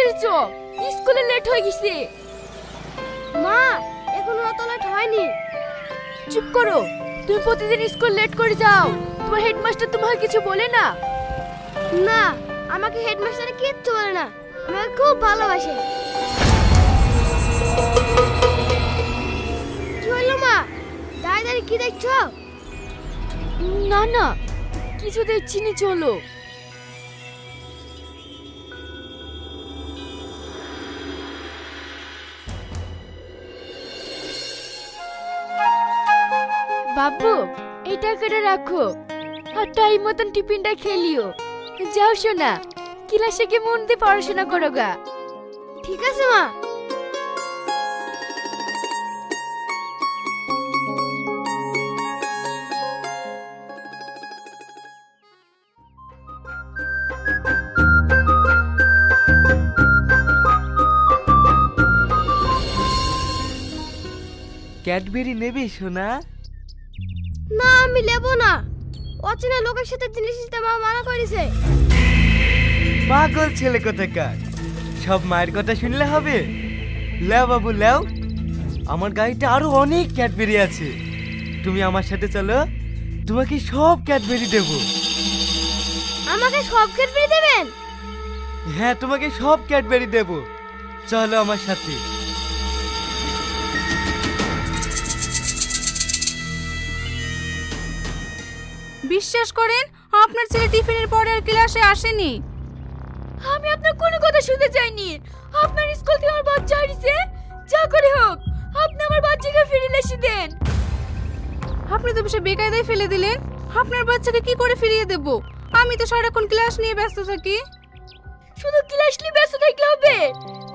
তাড়াতাড়ি চ, স্কুলে লেট হয়ে গেছে। মা এখনো অত লেট হয়নি। চুপ করো, তুমি প্রতিদিন স্কুল লেট করে যাও। তোমার হেডমাস্টার তোমাকে কিছু বলে না? না, আমাকে হেডমাস্টার কিচ্ছু বলে না, আমাকে খুব ভালোবাসে। কি হলো মা, দাঁড়িয়ে দাঁড়িয়ে কি দেখছো? না না, কিছু দেখছি নি, চলো। বাবু, এই টাকাটা রাখো, আর টাইম মতন টিফিনটা খেলিও। যাও শোনা, ক্লাসে গিয়ে মন দিয়ে পড়াশোনা করো গা। ঠিক আছে মা। ক্যাডবেরি নেবে সোনা? না, আমি নেবো না। অচেনা লোকের সাথে জিনিস নিতে মা মানা করেছে। পাগল ছেলে কোথাকার, সব মায়ের কথা শুনলে হবে? লেও বাবু লেও, আমার গাড়িতে আরো অনেক ক্যাডবেরি আছে। তুমি আমার সাথে চলো, তোমাকে সব ক্যাডবেরি দেব। আমাকে সব ক্যাডবেরি দেবেন? হ্যাঁ, তোমাকে সব ক্যাডবেরি দেব, চলো আমার সাথে। বিশ্বাস করেন, আপনার ছেলে টিফিনের পরে আর ক্লাসে আসেনি। আমি আপনার কোনো কথা শুনতে চাইনি। আপনার স্কুল থেকে আমার বাচ্চা হারিয়েছে, যা করে হোক আপনি আমার বাচ্চাকে ফিরিয়ে এসে দেন। আপনি তো বেশি বেকায়দায় ফেলে দিলেন। আপনার বাচ্চাকে কি করে ফিরিয়ে দেব? আমি তো সারাক্ষণ ক্লাস নিয়ে ব্যস্ত থাকি। শুধু ক্লাস নিয়ে ব্যস্ত থাকলে হবে?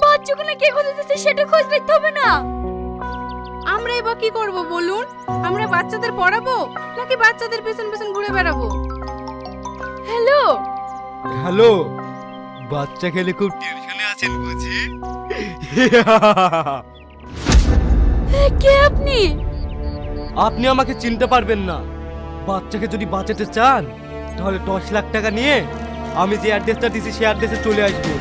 বাচ্চাগুলো কে কোথায় যাচ্ছে সেটা খোঁজ রাখতে হবে না? আমরা এবার কি করব বলুন? আমরা বাচ্চাদের পড়াবো নাকি বাচ্চাদের পেছন পেছন ঘুরে বেড়াবো? হ্যালো হ্যালো, বাচ্চা খেলে খুব টেনশনে আছেন বুঝি? কে আপনি? আপনি আমাকে চিনতে পারবেন না। বাচ্চাকে যদি বাঁচাতে চান তাহলে 10 লাখ টাকা নিয়ে আমি যে অ্যাড্রেসটা দিছি সেই অ্যাড্রেসে চলে আসবেন।